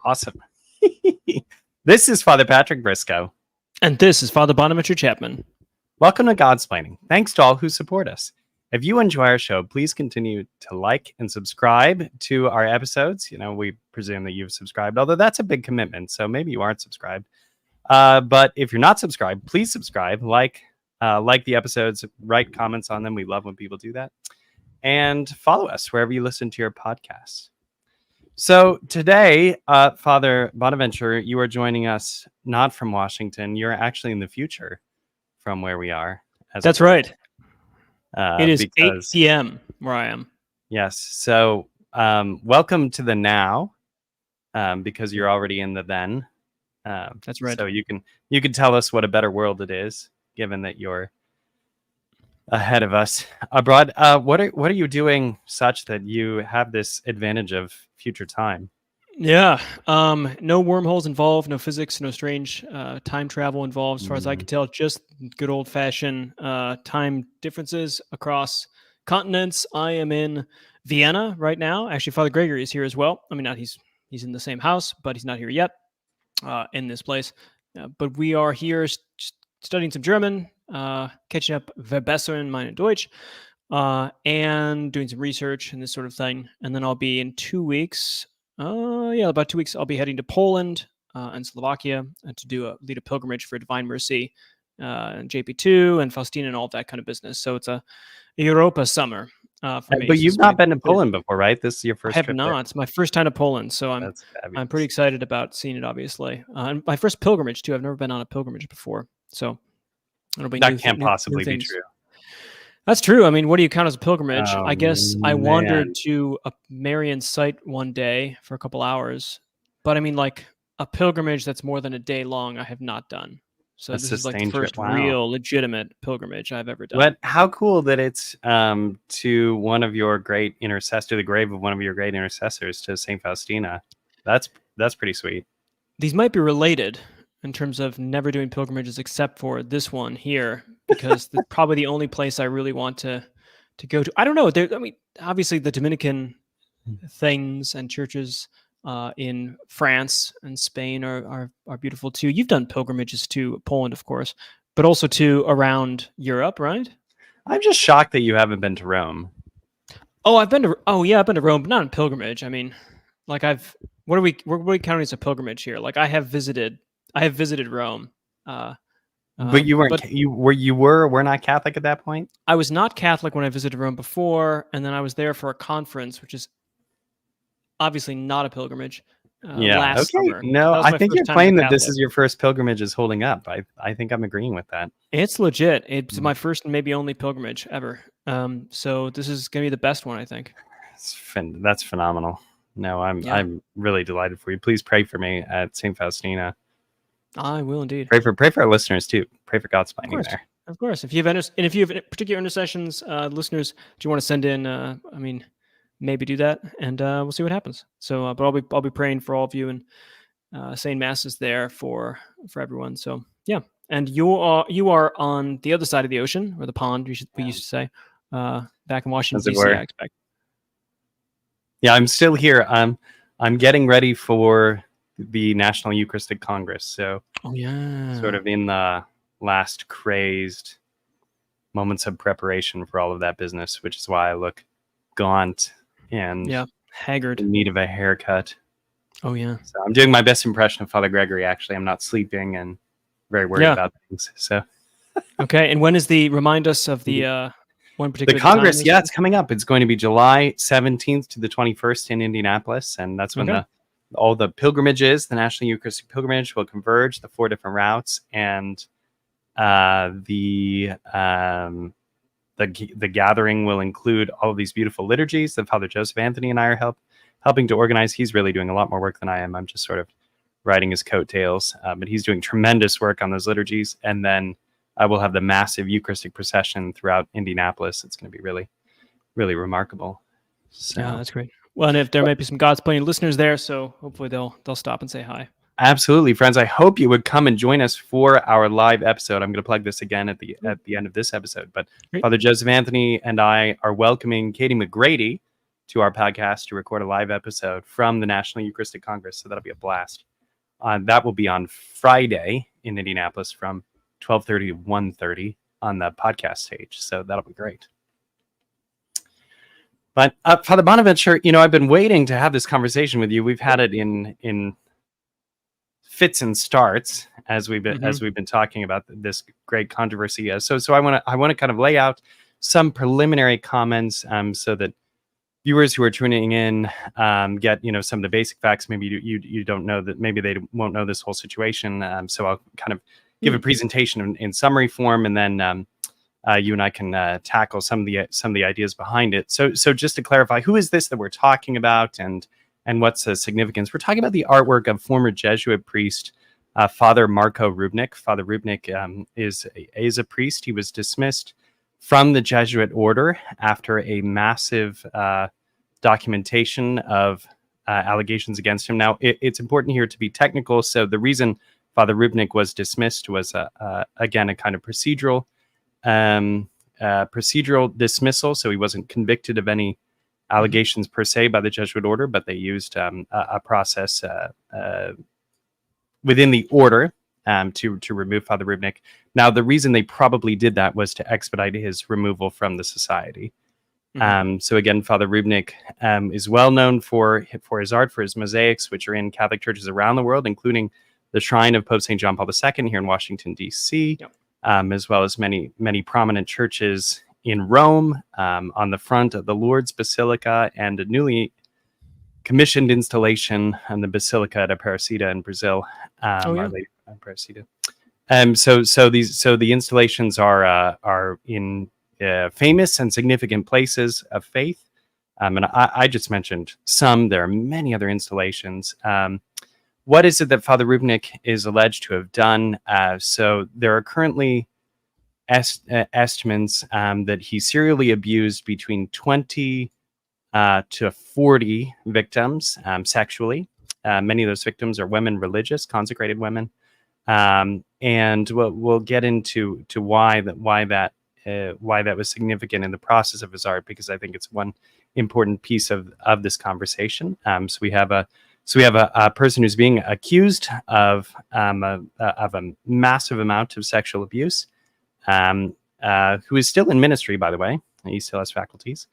Awesome. This is Father Patrick Briscoe. And this is Father Bonaventure Chapman. Welcome to Godsplaining. Thanks to all who support us. If you enjoy our show, please continue to like and subscribe to our episodes. We presume that you've subscribed, although that's a big commitment, so maybe you aren't subscribed. But if you're not subscribed, please subscribe, like the episodes, write comments on them. We love when people do that. And follow us wherever you listen to your podcasts. So today, Father Bonaventure, you are joining us not from Washington. You're actually in the future from where we are. That's right. It is 8 because, p.m. where I am. Yes. So welcome to the now, because you're already in the then. That's right. So you can tell us what a better world it is, given that you're ahead of us abroad. What are you doing such that you have this advantage of future time? Yeah. No wormholes involved, no physics, no strange time travel involved, as far as I can tell. Just good old-fashioned time differences across continents. I am in Vienna right now. Actually, Father Gregory is here as well. I mean, not he's in the same house, but he's not here yet in this place. But we are here studying some German, catching up Verbessern meine Deutsch, and doing some research and this sort of thing. And then I'll be in 2 weeks. About 2 weeks, I'll be heading to Poland and Slovakia to lead a pilgrimage for Divine Mercy, and JP2 and Faustina and all that kind of business. So it's a Europa summer for me. But you've not been to Poland before, right? This is your first trip? I have not. It's my first time to Poland, so I'm pretty excited about seeing it, obviously. And my first pilgrimage, too. I've never been on a pilgrimage before, so it'll be that can't possibly be true. That's true. I mean, what do you count as a pilgrimage? I guess I wandered to a Marian site one day for a couple hours, but I mean, like a pilgrimage that's more than a day long, I have not done. So this is like the first real legitimate pilgrimage I've ever done. But how cool that it's to one of your great intercessors, the grave of one of your great intercessors, to Saint Faustina. That's pretty sweet. These might be related in terms of never doing pilgrimages except for this one here, because it's probably the only place I really want to go to. I don't know. I mean, obviously the Dominican things and churches in France and Spain are beautiful too. You've done pilgrimages to Poland, of course, but also to around Europe, right? I'm just shocked that you haven't been to Rome. I've been to Rome, but not on pilgrimage. I mean, like what are we counting as a pilgrimage here? Like I have visited Rome. But you weren't. You were not Catholic at that point? I was not Catholic when I visited Rome before, and then I was there for a conference, which is obviously not a pilgrimage. Last summer. No, I think your claim that this is your first pilgrimage is holding up. I think I'm agreeing with that. It's legit. It's my first and maybe only pilgrimage ever. So this is gonna be the best one, I think. That's phenomenal. No, I'm really delighted for you. Please pray for me at St. Faustina. I will indeed. Pray for our listeners too. Pray for Godsplaining there. Of course. If you have particular intercessions, listeners, do you want to send in? Maybe do that, and we'll see what happens. So, but I'll be praying for all of you and saying masses there for everyone. So yeah, and you are on the other side of the ocean, or the pond, we used to say, back in Washington D.C. I expect. Yeah, I'm still here. I'm getting ready for the National Eucharistic Congress. So sort of in the last crazed moments of preparation for all of that business, which is why I look gaunt and haggard, in need of a haircut. Oh yeah. So I'm doing my best impression of Father Gregory. Actually, I'm not sleeping and very worried about things. So okay. And when is remind us of the one particular the Congress? Yeah, it's coming up. It's going to be July 17th to the 21st in Indianapolis, and that's when all the pilgrimages, the National Eucharistic Pilgrimage, will converge, the 4 different routes, and the gathering will include all of these beautiful liturgies that Father Joseph Anthony and I are helping to organize. He's really doing a lot more work than I am. I'm just sort of riding his coattails, but he's doing tremendous work on those liturgies. And then I will have the massive Eucharistic procession throughout Indianapolis. It's going to be really, really remarkable. So. Yeah, that's great. Well, and if there might be some Godsplaining listeners there, so hopefully they'll stop and say hi. Absolutely, friends. I hope you would come and join us for our live episode. I'm going to plug this again at the end of this episode. But great. Father Joseph Anthony and I are welcoming Katie McGrady to our podcast to record a live episode from the National Eucharistic Congress. So that'll be a blast. That will be on Friday in Indianapolis from 12:30 to 1:30 on the podcast stage. So that'll be great. But Father Bonaventure, I've been waiting to have this conversation with you. We've had it in fits and starts as we've been talking about this great controversy. So I want to kind of lay out some preliminary comments so that viewers who are tuning in get some of the basic facts. Maybe you don't know that. Maybe they won't know this whole situation. So I'll kind of give a presentation in summary form, and then you and I can tackle some of the ideas behind it. So just to clarify, who is this that we're talking about, and what's the significance? We're talking about the artwork of former Jesuit priest Father Marko Rupnik. Father Rupnik is a priest. He was dismissed from the Jesuit order after a massive documentation of allegations against him. Now, it's important here to be technical. So the reason Father Rupnik was dismissed was, again, a kind of procedural dismissal. So he wasn't convicted of any allegations per se by the Jesuit order, but they used a process within the order to remove Father Rupnik. Now, the reason they probably did that was to expedite his removal from the society. So again, Father Rupnik is well known for his art, for his mosaics, which are in Catholic churches around the world, including the shrine of Pope St. John Paul II here in Washington, D.C., as well as many prominent churches in Rome, on the front of the Lourdes Basilica, and a newly commissioned installation on the Basilica at Aparecida in Brazil. Our Lady of Aparecida. So the installations are in famous and significant places of faith. And I just mentioned some. There are many other installations. What is it that Father Rupnik is alleged to have done? So there are currently estimates that he serially abused between 20 to 40 victims sexually. Many of those victims are women, religious, consecrated women. And we'll get into why that was significant in the process of his art, because I think it's one important piece of this conversation. So we have a person who's being accused of a massive amount of sexual abuse, who is still in ministry, by the way. He still has faculties,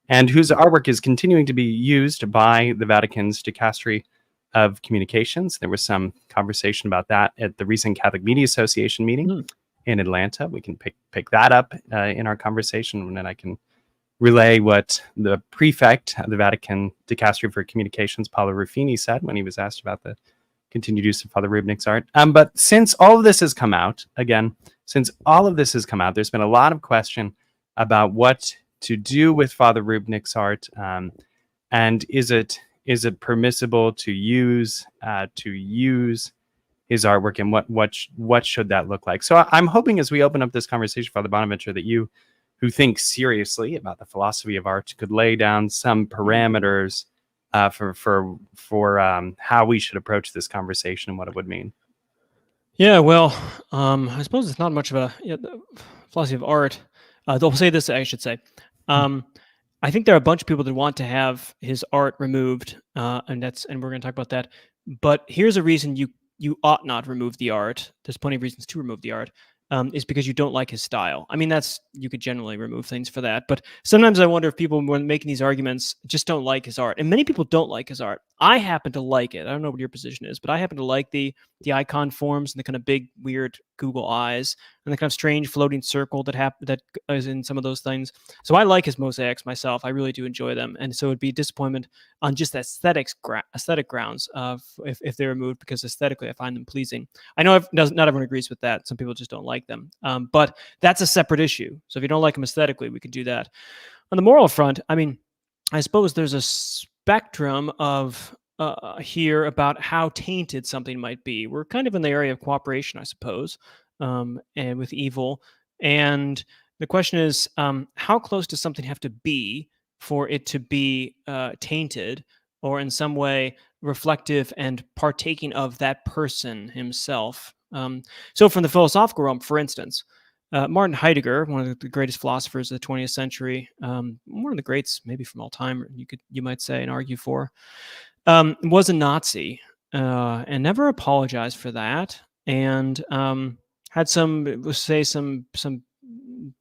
and whose artwork is continuing to be used by the Vatican's Dicastery of Communications. There was some conversation about that at the recent Catholic Media Association meeting in Atlanta. We can pick that up in our conversation, and then I can relay what the prefect of the Vatican Dicastery for Communications, Paolo Ruffini, said when he was asked about the continued use of Father Rupnik's art. But since all of this has come out, there's been a lot of question about what to do with Father Rupnik's art, and is it permissible to use his artwork, and what should that look like? So I'm hoping, as we open up this conversation, Father Bonaventure, that you, who think seriously about the philosophy of art, could lay down some parameters for how we should approach this conversation and what it would mean. Yeah, well, I suppose it's not much of a philosophy of art. They'll say this, I should say. I think there are a bunch of people that want to have his art removed, and we're going to talk about that. But here's a reason you ought not remove the art. There's plenty of reasons to remove the art. Is because you don't like his style. I mean, you could generally remove things for that, but sometimes I wonder if people, when making these arguments, just don't like his art. And many people don't like his art. I happen to like it. I don't know what your position is, but I happen to like the icon forms and the kind of big, weird Google eyes and the kind of strange floating circle that is in some of those things. So I like his mosaics myself. I really do enjoy them, and so it'd be a disappointment on just aesthetic grounds if they're removed, because aesthetically I find them pleasing. I know not everyone agrees with that. Some people just don't like them, but that's a separate issue. So if you don't like them aesthetically, we could do that. On the moral front, I mean, I suppose there's a spectrum of here about how tainted something might be. We're kind of in the area of cooperation, I suppose, and with evil. And the question is, how close does something have to be for it to be tainted, or in some way reflective and partaking of that person himself? So from the philosophical realm, for instance, Martin Heidegger, one of the greatest philosophers of the 20th century, one of the greats maybe from all time, you might say and argue for, was a Nazi and never apologized for that, and had some, say, some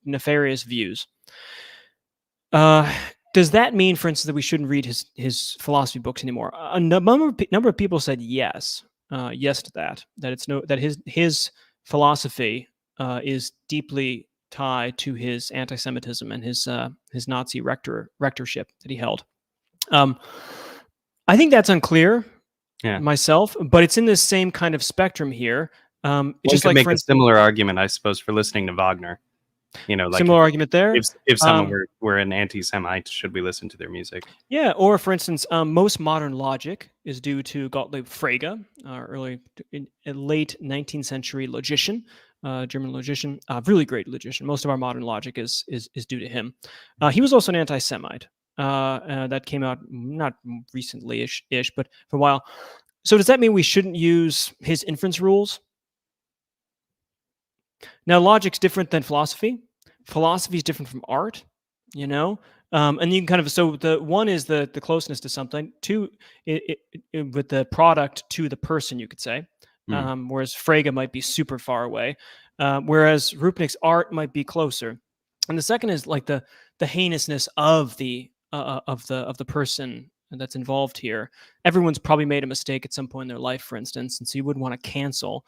nefarious views. Does that mean, for instance, that we shouldn't read his philosophy books anymore? A number of people said yes, yes to that. That it's that his philosophy is deeply tied to his anti-Semitism and his Nazi rectorship that he held. I think that's unclear myself, but it's in this same kind of spectrum here. One just could make a similar argument, I suppose, for listening to Wagner. Like similar argument there. If someone were an anti-Semite, should we listen to their music? Yeah, or for instance, most modern logic is due to Gottlieb Frege, late 19th century logician, German logician, really great logician. Most of our modern logic is due to him. He was also an anti-Semite. That came out not recently-ish, but for a while. So does that mean we shouldn't use his inference rules? Now, logic's different than philosophy. Philosophy is different from art, and you can kind of, so the one is the closeness to something. Two, with the product to the person, you could say. Whereas Frege might be super far away, whereas Rupnik's art might be closer. And the second is like the heinousness of the person that's involved here. Everyone's probably made a mistake at some point in their life, for instance, and so you wouldn't want to cancel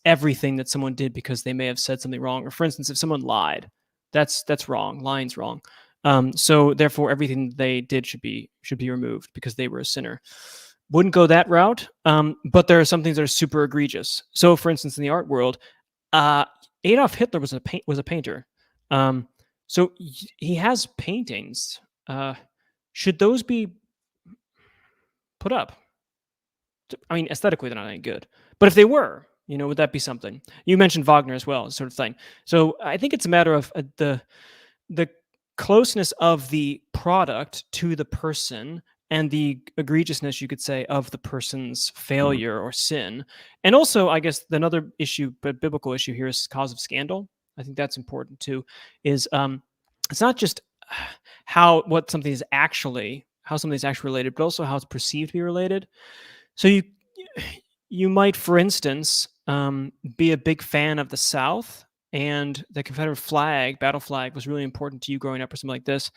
everything that someone did because they may have said something wrong. Or for instance, if someone lied, that's wrong. Lying's wrong. So therefore, everything they did should be removed because they were a sinner. Wouldn't go that route, but there are some things that are super egregious. So, for instance, in the art world, Adolf Hitler was a painter. So he has paintings. Should those be put up? I mean, aesthetically, they're not any good. But if they were, would that be something? You mentioned Wagner as well, sort of thing. So I think it's a matter of the closeness of the product to the person and the egregiousness, you could say, of the person's failure or sin. And also, I guess, another issue, but biblical issue here is cause of scandal. I think that's important too, is it's not just how something is actually related, but also how it's perceived to be related. So you might, for instance, be a big fan of the South, and the Confederate flag, battle flag, was really important to you growing up or something like this.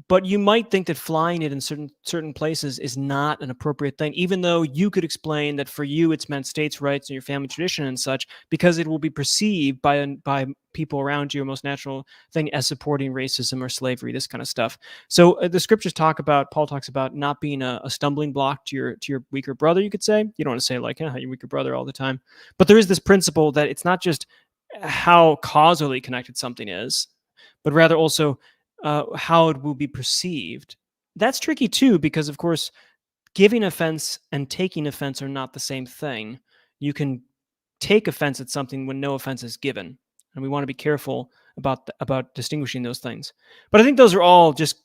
But you might think that flying it in certain places is not an appropriate thing, even though you could explain that for you it's meant states' rights and your family tradition and such, because it will be perceived by people around you, a most natural thing, as supporting racism or slavery, this kind of stuff. So the scriptures Paul talks about not being a stumbling block to your weaker brother, you could say. You don't want to say like, your weaker brother all the time. But there is this principle that it's not just how causally connected something is, but rather also how it will be perceived. That's tricky too, because of course, giving offense and taking offense are not the same thing. You can take offense at something when no offense is given, and we want to be careful about distinguishing those things. But I think those are all just,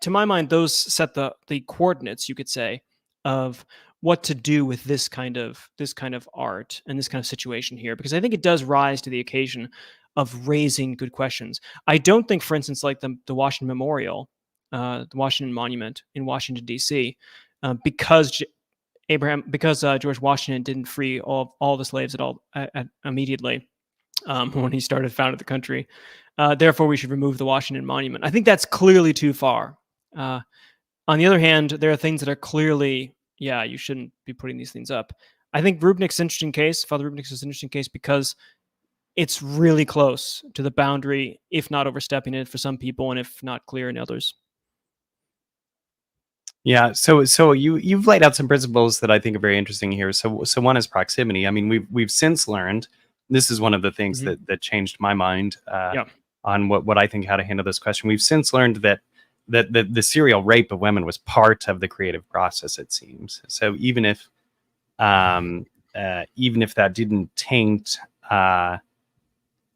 to my mind, those set the coordinates, you could say, of what to do with this kind of art and this kind of situation here, because I think it does rise to the occasion of raising good questions. I don't think, for instance, like the Washington Memorial, the Washington Monument in Washington, D.C., because George Washington didn't free all the slaves immediately when he founded the country. Therefore, we should remove the Washington Monument. I think that's clearly too far. On the other hand, there are things that are clearly, you shouldn't be putting these things up. I think Father Rupnik's an interesting case because it's really close to the boundary, if not overstepping it for some people, and if not clear in others. Yeah, so you've laid out some principles that I think are very interesting here. So one is proximity. I mean, we've since learned, this is one of the things that changed my mind on what I think how to handle this question. We've since learned that the serial rape of women was part of the creative process, it seems. So even if that didn't taint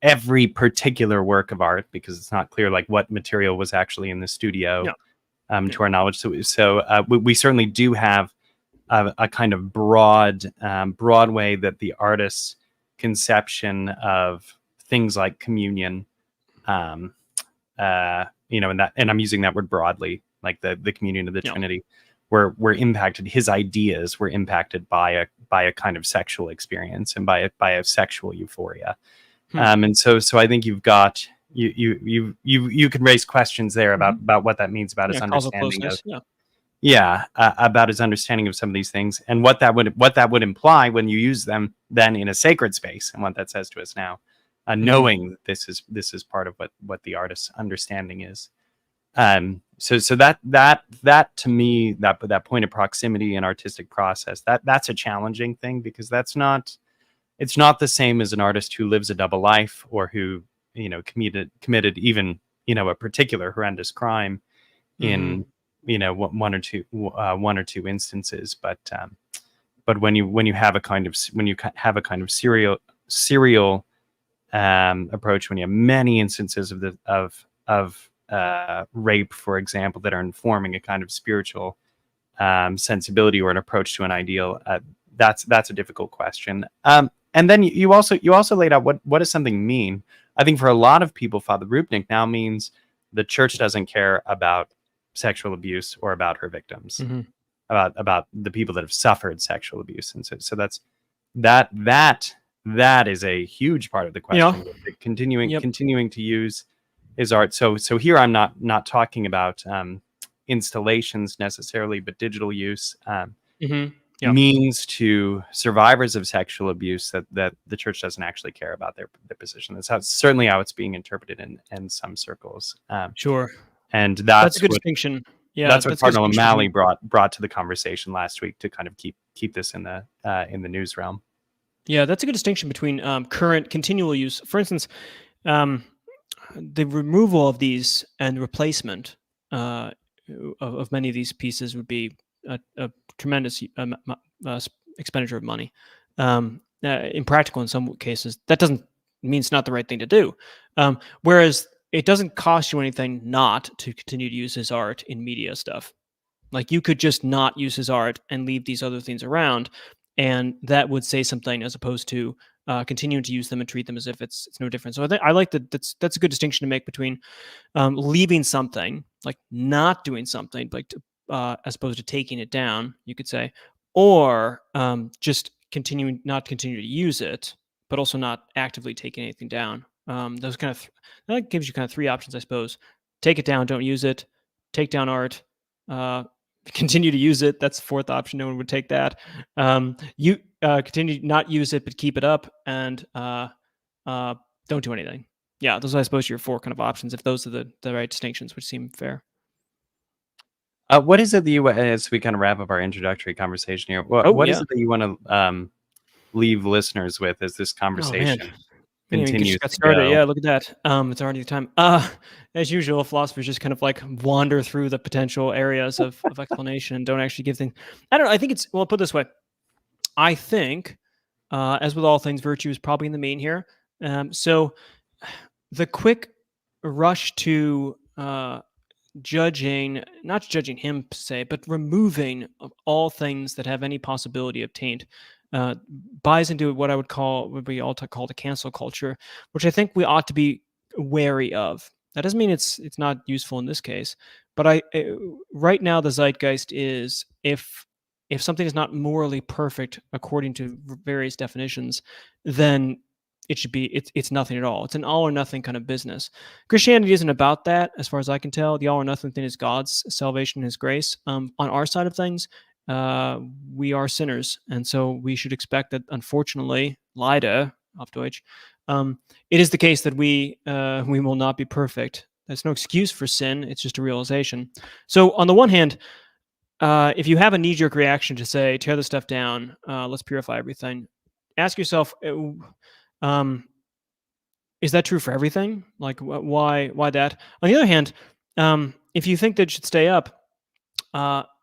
every particular work of art, because it's not clear like what material was actually in the studio, to our knowledge. So we certainly do have a kind of broad way that the artists conception of things like communion, and I'm using that word broadly, like the communion of the Trinity, were impacted. His ideas were impacted by a kind of sexual experience and by a sexual euphoria. And so I think you've got you can raise questions there about what that means about his understanding of about his understanding of some of these things, and what that would imply when you use them then in a sacred space, and what that says to us now, knowing that this is part of what the artist's understanding is. So that to me, that point of proximity and artistic process, that's a challenging thing, because it's not the same as an artist who lives a double life, or who committed even a particular horrendous crime in one or two instances, but when you have a kind of serial approach, when you have many instances of rape, for example, that are informing a kind of spiritual sensibility or an approach to an ideal, that's a difficult question. And then you also laid out what does something mean. I think for a lot of people, Father Rupnik now means the church doesn't care about sexual abuse or about her victims, about the people that have suffered sexual abuse, and so that is a huge part of the question. Continuing to use his art. So here I'm not talking about installations necessarily, but digital use means to survivors of sexual abuse that the church doesn't actually care about their position. That's certainly how it's being interpreted in some circles. And that's a good distinction. Yeah, that's what Cardinal O'Malley brought to the conversation last week to kind of keep this in the news realm. Yeah, that's a good distinction between current continual use. For instance, the removal of these and replacement of many of these pieces would be a tremendous expenditure of money. Impractical in some cases. That doesn't mean it's not the right thing to do. Whereas it doesn't cost you anything not to continue to use his art in media stuff. Like, you could just not use his art and leave these other things around, and that would say something, as opposed to continuing to use them and treat them as if it's no different. So I like that. That's a good distinction to make between leaving something, like not doing something, like as opposed to taking it down, you could say, or just not continue to use it, but also not actively taking anything down. That gives you kind of three options, I suppose. Take it down, don't use it. Take down art, continue to use it. That's the fourth option. No one would take that. You continue to not use it, but keep it up, and don't do anything. Yeah, those are, I suppose, your four kind of options, if those are the right distinctions, which seem fair. What is it that you, as we kind of wrap up our introductory conversation here, what is it that you want to leave listeners with as this conversation continues got started? Yeah, look at that. It's already time. As usual, philosophers just kind of like wander through the potential areas of explanation and don't actually give things. I don't know. I think it's, well, put it this way. I think, as with all things, virtue is probably in the mean here. So the quick rush to not judging him per se, but removing of all things that have any possibility of taint, buys into what we all call the cancel culture, which I think we ought to be wary of. That doesn't mean it's not useful in this case, but right now the zeitgeist is, if something is not morally perfect according to various definitions, then it's nothing at all. It's an all or nothing kind of business. Christianity isn't about that, as far as I can tell. The all or nothing thing is God's salvation and his grace. On our side of things, we are sinners, and so we should expect that, unfortunately, leider auf Deutsch, it is the case that we will not be perfect. There's no excuse for sin. It's just a realization. So on the one hand, if you have a knee-jerk reaction to say, tear the stuff down, let's purify everything, ask yourself, is that true for everything? Like, why that? On the other hand, if you think that it should stay up,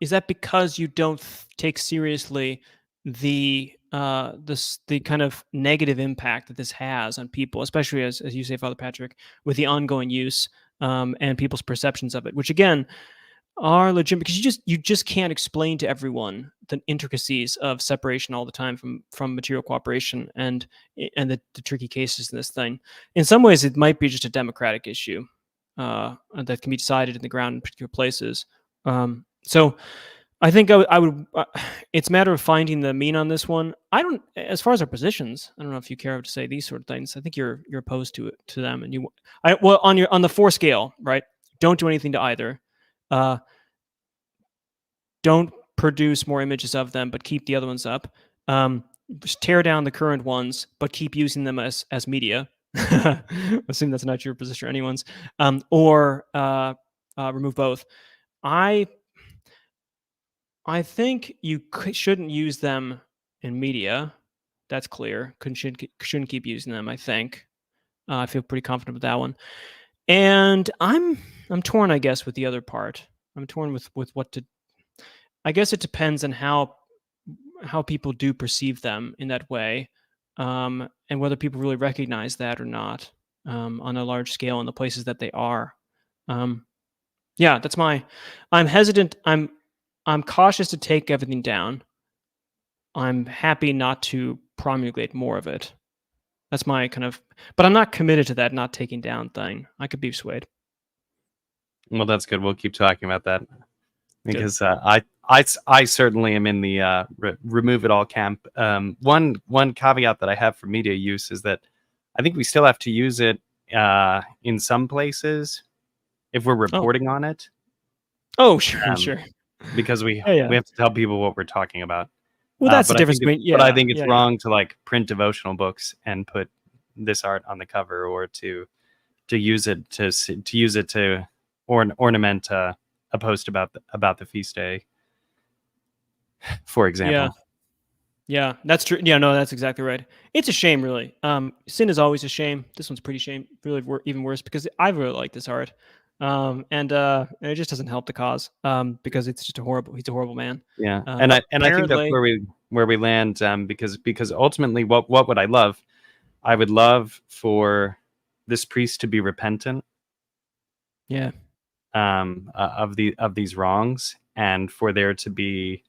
is that because you don't take seriously the kind of negative impact that this has on people, especially as you say, Father Patrick, with the ongoing use and people's perceptions of it, which again, are legitimate because you just can't explain to everyone the intricacies of separation all the time from material cooperation and the tricky cases in this thing. In some ways, it might be just a democratic issue that can be decided in the ground in particular places. So I think I would. It's a matter of finding the mean on this one. I don't. As far as our positions, I don't know if you care to say these sort of things. I think you're opposed to them, and well on the 4 scale, right? Don't do anything to either. Don't produce more images of them, but keep the other ones up. Just tear down the current ones, but keep using them as media. Assume that's not your position or anyone's. Or remove both. I think you shouldn't use them in media. That's clear. Shouldn't keep using them. I think. I feel pretty confident with that one. And I'm torn, I guess, with the other part. I'm torn with what to. I guess it depends on how people do perceive them in that way, and whether people really recognize that or not on a large scale in the places that they are. Yeah, that's my. I'm hesitant. I'm cautious to take everything down. I'm happy not to promulgate more of it. That's my kind of. But I'm not committed to that not taking down thing. I could be swayed. Well, that's good. We'll keep talking about that because I certainly am in the remove it all camp. One caveat that I have for media use is that I think we still have to use it in some places if we're reporting on it. Oh, sure, sure. Because we have to tell people what we're talking about. Well, that's the difference. But I think it's wrong to like print devotional books and put this art on the cover, or to use it to ornament a post about the feast day, for example. Yeah, that's true. Yeah, no, that's exactly right. It's a shame, really. Sin is always a shame. This one's pretty shame, really even worse, because I really like this art, and it just doesn't help the cause, because it's just he's a horrible man. Yeah, and I think that's where we land, because ultimately, what would I love? I would love for this priest to be repentant. Yeah. Of these wrongs, and for there to be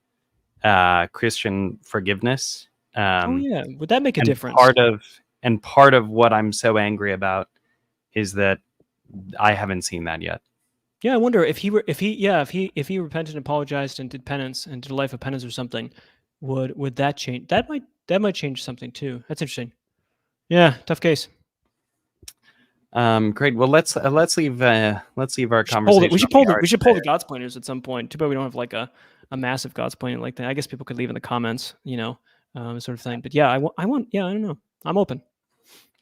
Christian forgiveness. Would that make a difference? Part of what I'm so angry about is that I haven't seen that yet. Yeah, I wonder if he repented and apologized and did penance and did a life of penance or something, would that change? That might change something too. That's interesting. Yeah, tough case. Great. Well, let's leave our conversation. We should pull the God's Pointers at some point. Too bad we don't have like a massive God's Pointer like that. I guess people could leave in the comments, sort of thing. But yeah, I want. Yeah, I don't know. I'm open.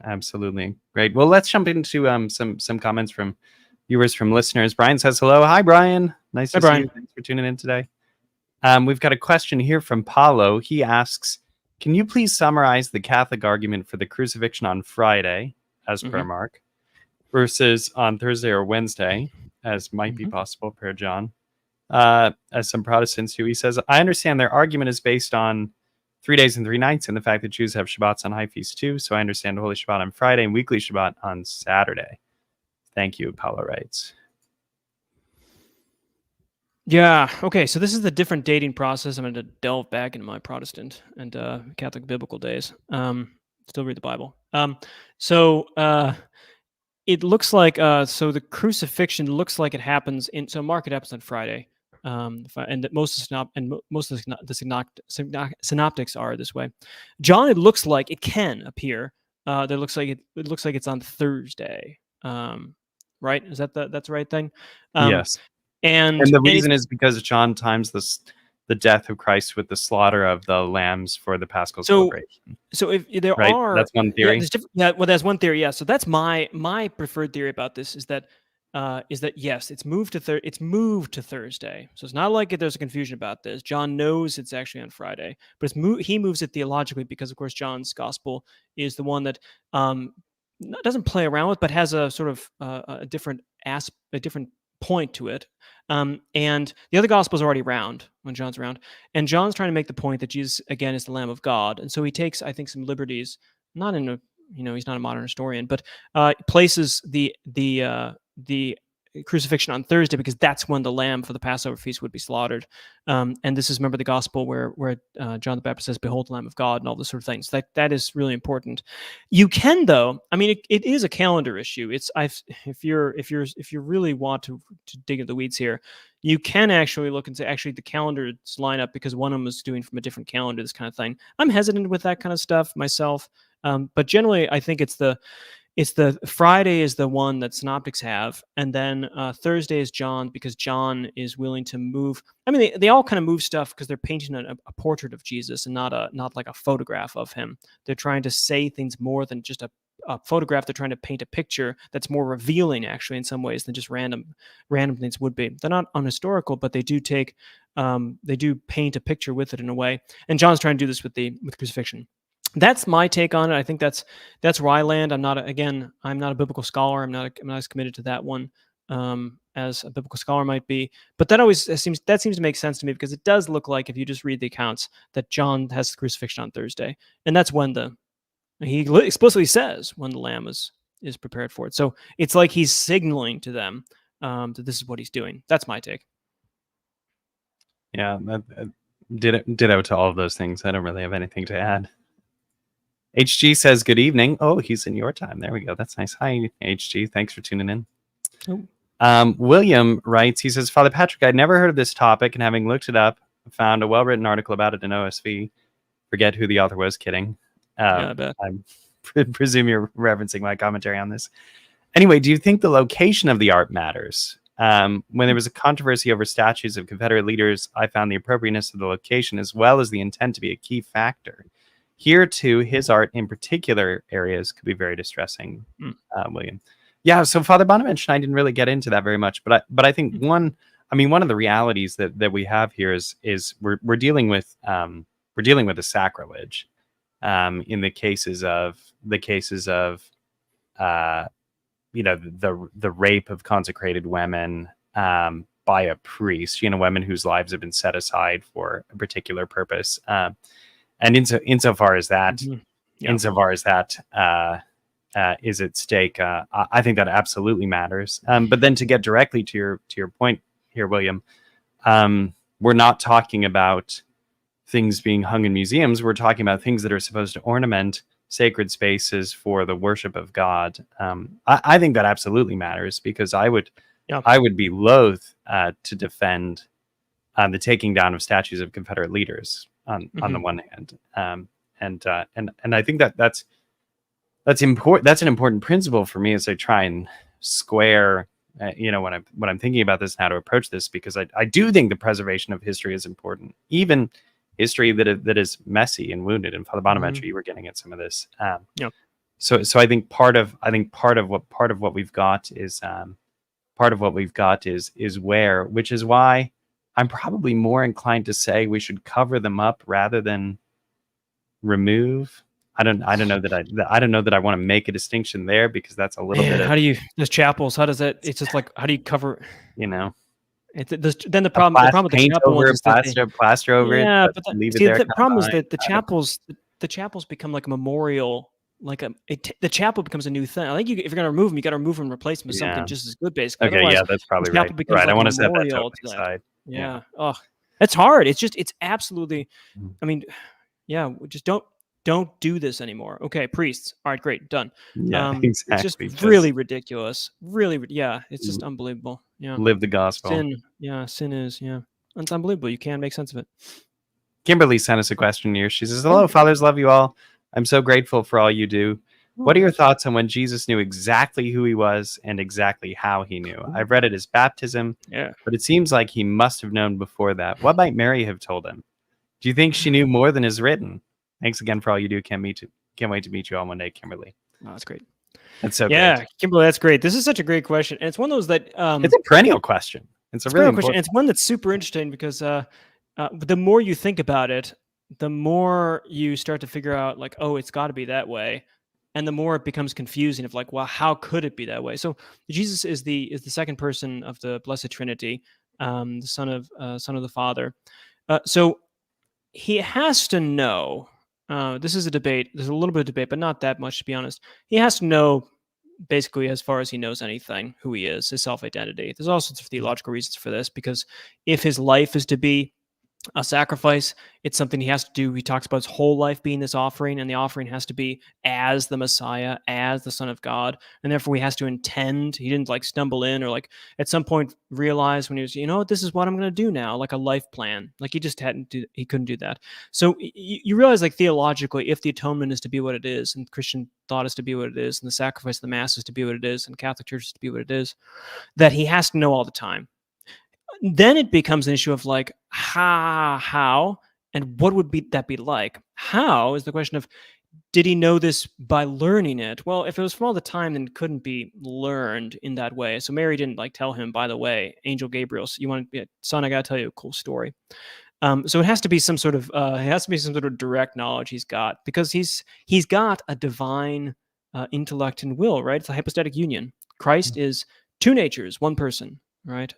Absolutely. Great. Well, let's jump into some comments from viewers, from listeners. Brian says hello. Hi, Brian. Nice to see you. Thanks for tuning in today. We've got a question here from Paulo. He asks, "Can you please summarize the Catholic argument for the crucifixion on Friday, as per Mark, versus on Thursday or Wednesday, as might be possible per John, as some Protestants do?" He says, "I understand their argument is based on 3 days and 3 nights and the fact that Jews have Shabbats on high feasts too. So I understand Holy Shabbat on Friday and weekly Shabbat on Saturday. Thank you," Paulo writes. Yeah. Okay. So this is the different dating process. I'm going to delve back into my Protestant and Catholic biblical days. Still read the Bible. It looks like so the crucifixion looks like it happens so Mark, it happens on Friday, and that most of the synoptics are this way. John, it looks like it can appear. That looks like it's on Thursday. Right? Is that that's the right thing? Yes. And the reason is because John times the death of Christ with the slaughter of the lambs for the Paschal celebration. So if there are, that's one theory. That's one theory. Yeah. So that's my preferred theory about this is that yes, it's moved to Thursday. So it's not like there's a confusion about this. John knows it's actually on Friday, but he moves it theologically because, of course, John's gospel is the one that doesn't play around with, but has a sort of a different point to it. And the other gospels are already around when John's around, and John's trying to make the point that Jesus again is the Lamb of God, and so he takes, I think, some liberties. Not in a, he's not a modern historian, but places the crucifixion on Thursday because that's when the lamb for the Passover feast would be slaughtered. And this is, remember, the gospel where John the Baptist says, "Behold, the Lamb of God," and all this sort of things. That is really important. You can, though. I mean, it is a calendar issue. If you really want to dig into the weeds here, you can actually look and say, actually, the calendars line up because one of them is doing from a different calendar, this kind of thing. I'm hesitant with that kind of stuff myself, but generally, I think it's the Friday is the one that synoptics have, and then Thursday is John, because John is willing to move. I mean, they all kind of move stuff because they're painting a portrait of Jesus and not like a photograph of him. They're trying to say things more than just a photograph. They're trying to paint a picture that's more revealing, actually, in some ways than just random things would be. They're not unhistorical, but they do paint a picture with it in a way. And John's trying to do this with crucifixion. That's my take on it. I think that's where I land. I'm not a biblical scholar. I'm not as committed to that one as a biblical scholar might be. But that seems to make sense to me, because it does look like, if you just read the accounts, that John has the crucifixion on Thursday, and that's when he explicitly says when the lamb is prepared for it. So it's like he's signaling to them that this is what he's doing. That's my take. Yeah, ditto to all of those things. I don't really have anything to add. HG says, good evening. Oh, he's in your time. There we go. That's nice. Hi, HG. Thanks for tuning in. Oh. William writes, he says, Father Patrick, I'd never heard of this topic, and having looked it up, found a well-written article about it in OSV. Forget who the author was. Kidding. Yeah, I bet. I presume you're referencing my commentary on this. Anyway, do you think the location of the art matters? When there was a controversy over statues of Confederate leaders, I found the appropriateness of the location as well as the intent to be a key factor. Here, too, his art in particular areas could be very distressing, William. Yeah, so Father Bonaventure and I didn't really get into that very much, but I think one of the realities that we have here is we're dealing with a sacrilege in the cases of the rape of consecrated women by a priest, women whose lives have been set aside for a particular purpose. And insofar as that is at stake, I think that absolutely matters. But then to get directly to your point here, William, we're not talking about things being hung in museums. We're talking about things that are supposed to ornament sacred spaces for the worship of God. I think that absolutely matters, because I would be loath to defend the taking down of statues of Confederate leaders on the one hand, and I think that's important. That's an important principle for me as I try and square, when I'm thinking about this and how to approach this, because I do think the preservation of history is important, even history that is messy and wounded. And Father Bonaventure, you were getting at some of this. So I think part of what we've got is which is why I'm probably more inclined to say we should cover them up rather than remove. I don't know that I want to make a distinction there, because that's a little bit of, how do you, those chapels, how does that, it's just like, how do you cover, then the problem with the chapel ones is plaster over it. Yeah, but the problem is that the chapels become like a memorial. The chapel becomes a new thing. I think if you're going to remove them, you got to remove them and replace them with something just as good, basically. Okay, yeah, that's probably right. Right, I want to set that to the side. Yeah. Oh, that's hard. It's absolutely. I mean, yeah, just don't do this anymore. Okay, priests. All right, great, done. Yeah, exactly. It's just really ridiculous. Really, yeah, it's just unbelievable. Yeah, live the gospel. Sin is. It's unbelievable. You can't make sense of it. Kimberly sent us a question here. She says, hello, fathers, love you all. I'm so grateful for all you do. What are your thoughts on when Jesus knew exactly who he was and exactly how he knew? I've read it as baptism, but it seems like he must have known before that. What might Mary have told him? Do you think she knew more than is written? Thanks again for all you do. Can't wait to meet you all one day, Kimberly. Oh, that's great. That's so great. Kimberly, that's great. This is such a great question. And it's one of those that... it's a perennial question. It's a really important question. And it's one that's super interesting, because the more you think about it, the more you start to figure out, like, oh, it's got to be that way. And the more it becomes confusing of like, well, how could it be that way? So Jesus is the second person of the Blessed Trinity, the Son of the Father. So he has to know. This is a debate. There's a little bit of debate, but not that much, to be honest. He has to know basically, as far as he knows anything, who he is, his self-identity. There's all sorts of theological reasons for this, because if his life is to be a sacrifice, it's something he has to do. He talks about his whole life being this offering, and the offering has to be as the Messiah, as the Son of God, and therefore he has to intend. He didn't like stumble in or like at some point realize when he was, this is what I'm going to do now, like a life plan. Like he just he couldn't do that. So you realize, like, theologically, if the atonement is to be what it is, and Christian thought is to be what it is, and the sacrifice of the Mass is to be what it is, and Catholic Church is to be what it is, that he has to know all the time. Then it becomes an issue of like how and what would that be like? How is the question of, did he know this by learning it? Well, if it was from all the time, then it couldn't be learned in that way. So Mary didn't like tell him, by the way, Angel Gabriel, you want to be son, I got to tell you a cool story. So it has to be some sort of direct knowledge he's got, because he's got a divine intellect and will, right? It's a hypostatic union. Christ is two natures, one person, right?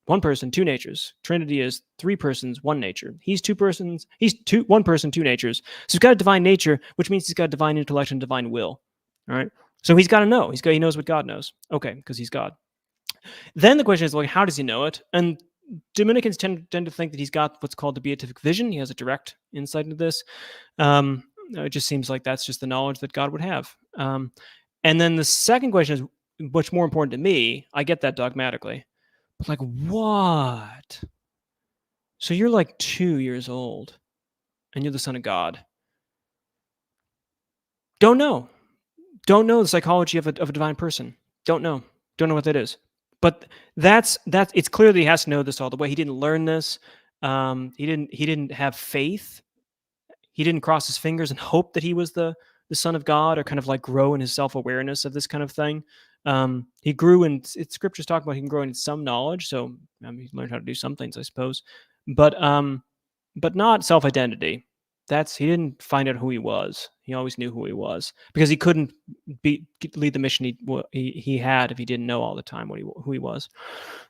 One person, two natures. Trinity is three persons, one nature. He's two persons. He's one person, two natures. So he's got a divine nature, which means he's got divine intellect and divine will. All right. So he's got to know. He knows what God knows. Okay, because he's God. Then the question is, like, how does he know it? And Dominicans tend to think that he's got what's called the beatific vision. He has a direct insight into this. It just seems like that's just the knowledge that God would have. And then the second question is much more important to me. I get that dogmatically. But like, what? So you're like 2 years old and you're the Son of God. Don't know the psychology of a divine person. Don't know what that is. But that's it's clear that he has to know this all the way. He didn't learn this. He didn't have faith. He didn't cross his fingers and hope that he was the Son of God, or kind of like grow in his self-awareness of this kind of thing. He grew in, scriptures talk about he can grow in some knowledge. So he learned how to do some things, I suppose, but not self-identity. He didn't find out who he was. He always knew who he was, because he couldn't lead the mission he had if he didn't know all the time who he was.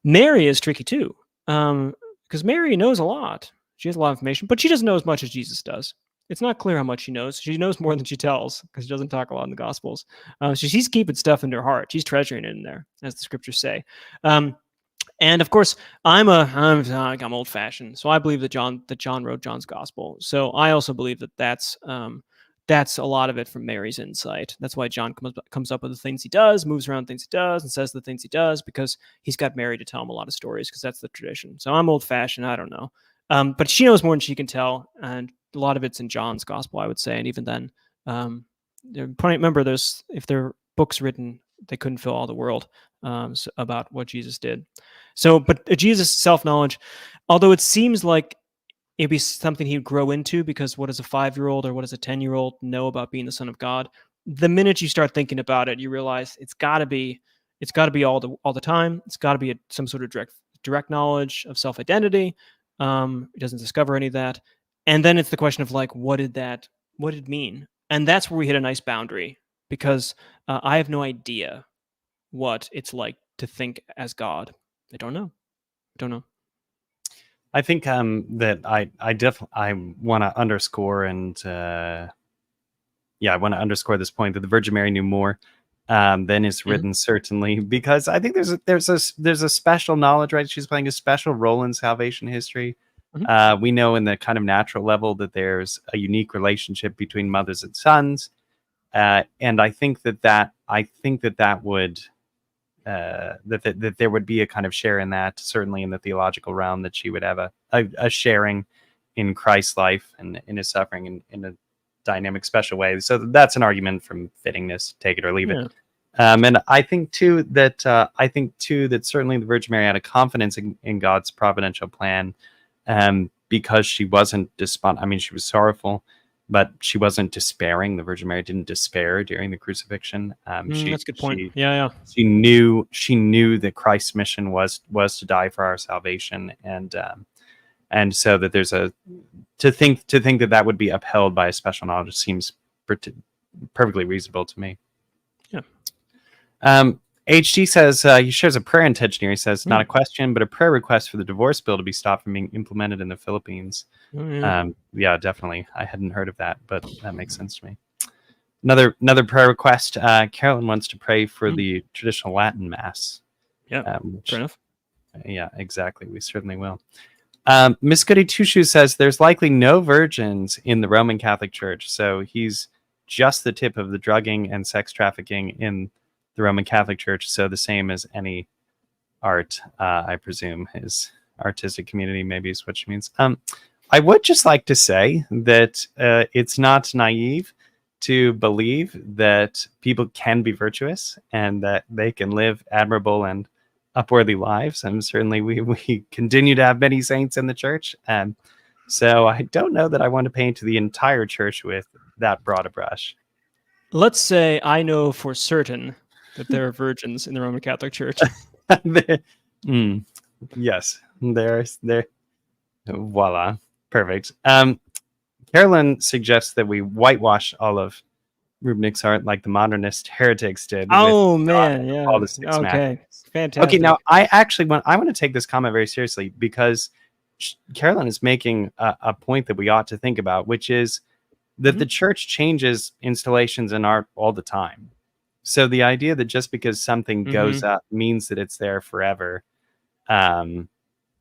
Mary is tricky too, because Mary knows a lot. She has a lot of information, but she doesn't know as much as Jesus does. It's not clear how much she knows. She knows more than she tells, because she doesn't talk a lot in the Gospels. So she's keeping stuff in her heart. She's treasuring it in there, as the scriptures say. And of course, I'm old-fashioned, so I believe that John wrote John's Gospel. So I also believe that that's a lot of it from Mary's insight. That's why John comes up with the things he does, moves around things he does, and says the things he does, because he's got Mary to tell him a lot of stories, because that's the tradition. So I'm old-fashioned. I don't know. But she knows more than she can tell, and a lot of it's in John's Gospel, I would say. And even then, remember, if there are books written, they couldn't fill all the world about what Jesus did. So, but Jesus' self-knowledge, although it seems like it'd be something he'd grow into, because what does a 5-year-old or what does a 10-year-old know about being the Son of God? The minute you start thinking about it, you realize it's got to be all the time. It's got to be some sort of direct knowledge of self-identity. He doesn't discover any of that. And then it's the question of like, what did it mean? And that's where we hit a nice boundary, because I have no idea what it's like to think as God. I don't know. I think that I want to underscore I want to underscore this point that the Virgin Mary knew more than is written, certainly, because I think there's a special knowledge, right? She's playing a special role in salvation history. We know in the kind of natural level that there's a unique relationship between mothers and sons, and I think that would that there would be a kind of share in that, certainly in the theological realm, that she would have a sharing in Christ's life and in his suffering in a dynamic, special way. So that's an argument from fittingness, take it or leave it. And I think too that certainly the Virgin Mary had a confidence in God's providential plan, because she wasn't despondent. I mean, she was sorrowful, but she wasn't despairing. The Virgin Mary didn't despair during the crucifixion. That's a good point. She knew that Christ's mission was to die for our salvation, and so that there's to think that would be upheld by a special knowledge seems perfectly reasonable to me. HG says he shares a prayer intention here. He says, not a question, but a prayer request for the divorce bill to be stopped from being implemented in the Philippines. Definitely. I hadn't heard of that, but that makes sense to me. Another prayer request. Carolyn wants to pray for Mm. the traditional Latin Mass. Yeah, fair Which, enough. yeah, exactly. We certainly will. Miss Goody Two Shoes says there's likely no virgins in the Roman Catholic Church, so he's just the tip of the drugging and sex trafficking in the Roman Catholic Church. So the same as any art, I presume his artistic community maybe is what she means. I would just like to say that it's not naive to believe that people can be virtuous and that they can live admirable and upworthy lives. And certainly we continue to have many saints in the church. And so I don't know that I want to paint the entire church with that broad a brush. Let's say I know for certain that there are virgins in the Roman Catholic Church. Yes, there's there. Voila, perfect. Carolyn suggests that we whitewash all of Rupnik's art like the modernist heretics did. Oh with man, all yeah. the six Okay, maculates. fantastic. Okay, now I want to take this comment very seriously because Carolyn is making a point that we ought to think about, which is that the church changes installations and art all the time. So the idea that just because something goes up means that it's there forever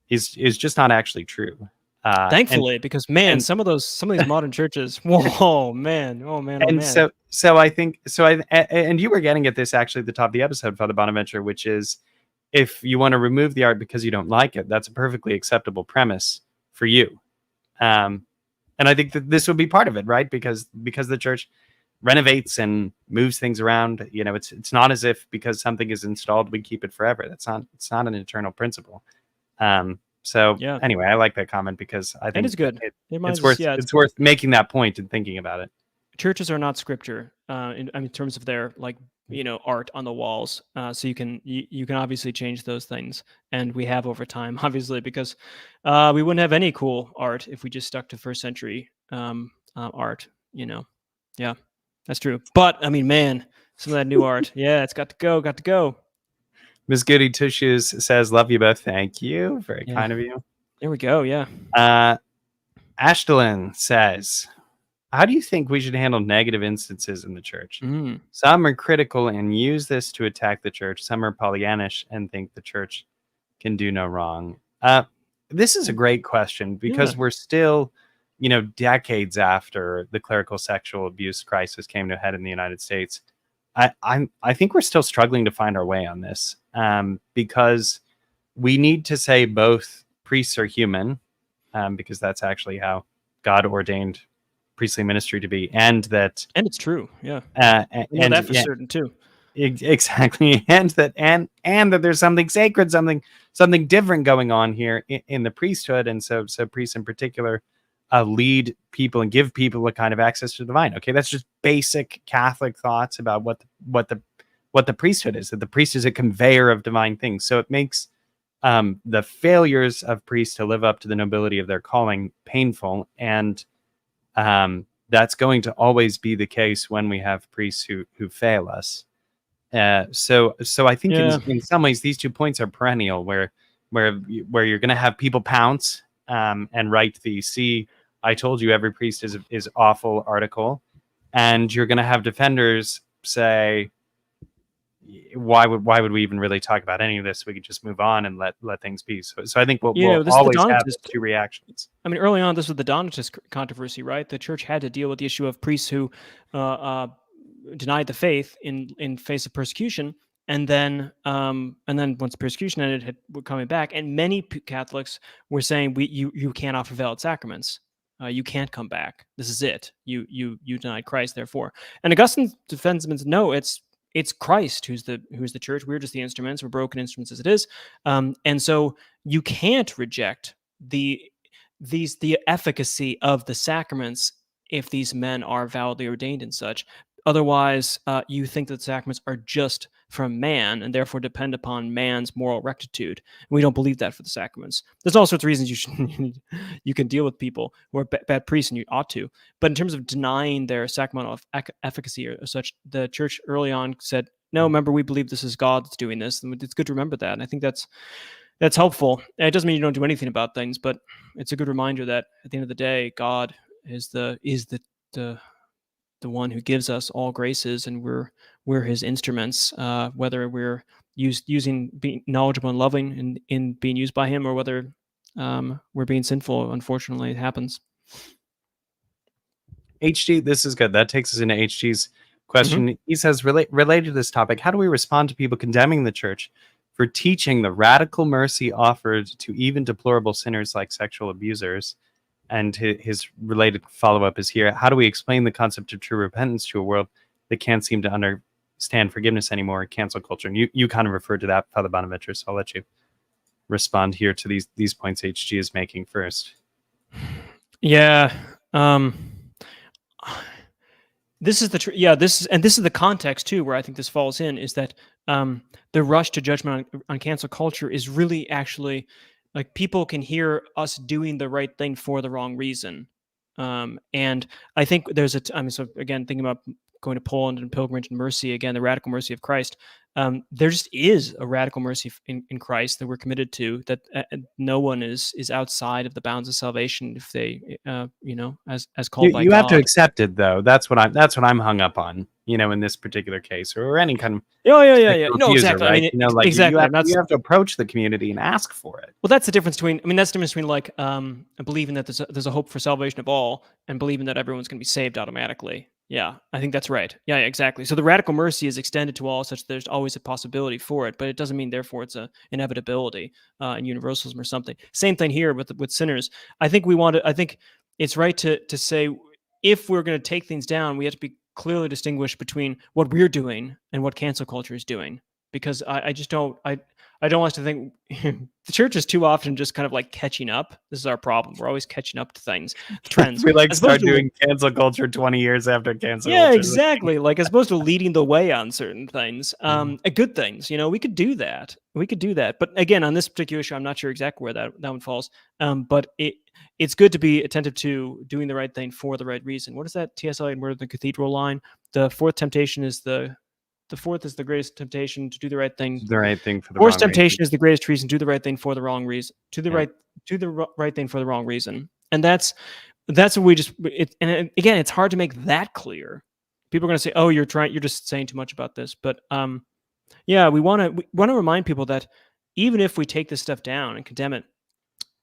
is just not actually true. Thankfully, because man, and some of these modern churches, whoa, man, oh man, oh and man. so I think so. And you were getting at this actually at the top of the episode, Father Bonaventure, which is if you want to remove the art because you don't like it, that's a perfectly acceptable premise for you. And I think that this would be part of it, right? Because the church renovates and moves things around. You know, it's not as if because something is installed we keep it forever. It's not an eternal principle. So Yeah, anyway, I like that comment because I and think it's good. it's worth making that point and thinking about it. Churches are not scripture in terms of their art on the walls. So you can obviously change those things, and we have over time, obviously, because we wouldn't have any cool art if we just stuck to first century art. Yeah, that's true. But I mean, man, some of that new art, yeah, it's got to go. Miss Goody Two Shoes says, "Love you both." Thank you, very Yeah, kind of you. there we go. Yeah. Ashtelin says, how do you think we should handle negative instances in the church? Mm. Some are critical and use this to attack the church. Some are Pollyannish and think the church can do no wrong. This is a great question because we're still, decades after the clerical sexual abuse crisis came to a head in the United States. I think we're still struggling to find our way on this because we need to say both priests are human because that's actually how God ordained priestly ministry to be, and it's true. Yeah. and that for certain too. Exactly, and that there's something sacred, something different going on here in the priesthood, and so priests in particular lead people and give people a kind of access to the divine. Okay, that's just basic Catholic thoughts about what the priesthood is. That the priest is a conveyor of divine things. So it makes the failures of priests to live up to the nobility of their calling painful, and that's going to always be the case when we have priests who fail us. So I think in some ways these 2 points are perennial, where you're going to have people pounce and write the "See, I told you every priest is awful" article, and you're going to have defenders say, why would we even really talk about any of this? We could just move on and let things be. So I think we'll always have those 2 reactions. I mean, early on, this was the Donatist controversy, right? The church had to deal with the issue of priests who denied the faith in face of persecution, and then once persecution ended, were coming back, and many Catholics were saying, you can't offer valid sacraments. You can't come back. This is it. You denied Christ, therefore. And Augustine's defensemen, no, it's Christ who's the church. We're just the instruments. We're broken instruments as it is, and so you can't reject the efficacy of the sacraments if these men are validly ordained and such. Otherwise, you think that the sacraments are just from man and therefore depend upon man's moral rectitude. We don't believe that for the sacraments. There's all sorts of reasons you can deal with people who are bad priests, and you ought to. But in terms of denying their sacramental efficacy or such, the church early on said, no, remember, we believe this is God that's doing this. And it's good to remember that. And I think that's helpful. And it doesn't mean you don't do anything about things, but it's a good reminder that at the end of the day, God is the the one who gives us all graces, and we're his instruments, whether we're being knowledgeable and loving in being used by him, or whether we're being sinful. Unfortunately, it happens. HG, this is good. That takes us into HG's question. Mm-hmm. He says, related to this topic, how do we respond to people condemning the church for teaching the radical mercy offered to even deplorable sinners like sexual abusers? And his related follow-up is here. How do we explain the concept of true repentance to a world that can't seem to understand forgiveness anymore, cancel culture? And you kind of referred to that, Father Bonaventure, so I'll let you respond here to these points HG is making first. Yeah. This is this is the context too, where I think this falls in, is that the rush to judgment on cancel culture is really actually like people can hear us doing the right thing for the wrong reason. And I think there's so again, thinking about going to Poland and pilgrimage and mercy, again, the radical mercy of Christ. There just is a radical mercy in Christ that we're committed to, that no one is outside of the bounds of salvation if they, as called by God. You have to accept it, though. That's what I'm hung up on, in this particular case, or any kind of yeah. No, user, exactly. right? I mean, exactly. You have to approach the community and ask for it. Well, that's the difference between. I mean, that's the difference between like believing that there's a hope for salvation of all, and believing that everyone's going to be saved automatically. Yeah, I think that's right. Yeah, exactly. So the radical mercy is extended to all, such that there's always a possibility for it, but it doesn't mean therefore it's a inevitability in universalism or something. Same thing here with sinners. I think it's right to say, if we're going to take things down, we have to be clearly distinguished between what we're doing and what cancel culture is doing, because I don't want us to think the church is too often just kind of like catching up. This is our problem. We're always catching up to things, trends. We start doing cancel culture 20 years after cancel culture. Yeah, exactly. Like, as opposed to leading the way on certain things, good things. We could do that. But again, on this particular issue, I'm not sure exactly where that one falls. But it's good to be attentive to doing the right thing for the right reason. What is that T.S. Eliot Word of the Cathedral line? The fourth temptation is the fourth is the greatest temptation, to do the right thing. The right thing for the fourth wrong temptation reason. Is the greatest treason. Do the right thing for the wrong reason. Do the right thing for the wrong reason. And that's what we just. And again, it's hard to make that clear. People are going to say, "Oh, you're just saying too much about this." But we want to remind people that even if we take this stuff down and condemn it,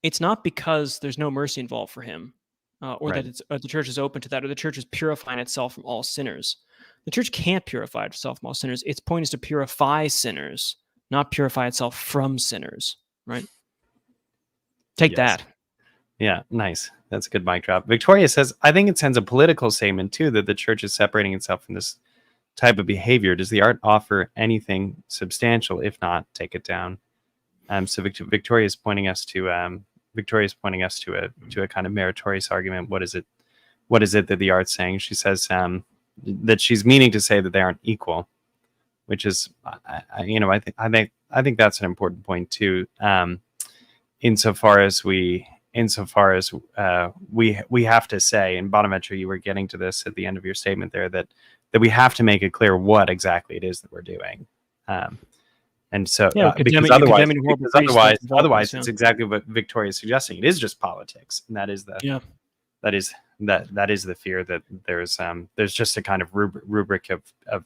it's not because there's no mercy involved for him, or Right. that the church is open to that, or the church is purifying itself from all sinners. The church can't purify itself from all sinners. Its point is to purify sinners, not purify itself from sinners, right? Take that. Yeah, nice. That's a good mic drop. Victoria says, I think it sends a political statement, too, that the church is separating itself from this type of behavior. Does the art offer anything substantial? If not, take it down. So Victoria is pointing us to a kind of meritorious argument. What is it that the art's saying? She says that she's meaning to say that they aren't equal, which is, I think that's an important point too. Insofar as we have to say, and Bonaventure, you were getting to this at the end of your statement there, that we have to make it clear what exactly it is that we're doing. And so, because otherwise, it's exactly what Victoria is suggesting. It is just politics, and that is the fear that there's just a kind of rubric of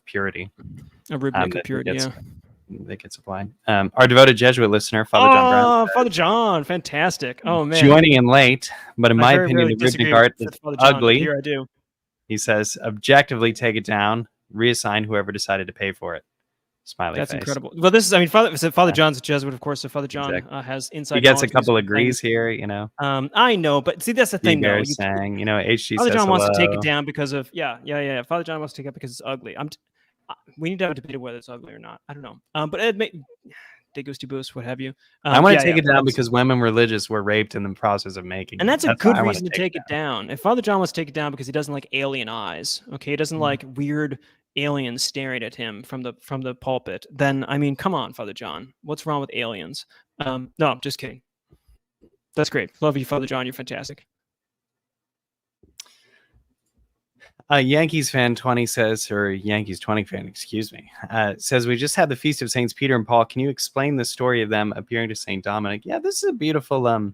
purity. A rubric of purity, that gets applied. Our devoted Jesuit listener, Father John Brown. Father John, fantastic! Oh man, joining in late, but in my opinion, the Rupnik art is ugly. Here I do. He says, objectively, take it down, reassign whoever decided to pay for it. Smiley That's face. Incredible. Well, this is Father John's a Jesuit, of course. So Father John has insight. He gets a couple of agrees here, I know, but see, that's the thing, though. Saying, HG Father says John wants hello. to take it down because of Father John wants to take it because it's ugly. We need to have a debate of whether it's ugly or not. I don't know. But de gustibus, what have you? I want to take it down because women religious were raped in the process of making it. And that's a good reason to take it down. If Father John wants to take it down because he doesn't like alien eyes, okay, he doesn't like weird aliens staring at him from the pulpit, then I mean, come on, Father John, what's wrong with aliens? No, I'm just kidding. That's great. Love you, Father John. You're fantastic. Yankees fan 20 says, or Yankees 20 fan, excuse me, says, we just had the Feast of Saints Peter and Paul. Can you explain the story of them appearing to Saint Dominic? Yeah, this is a beautiful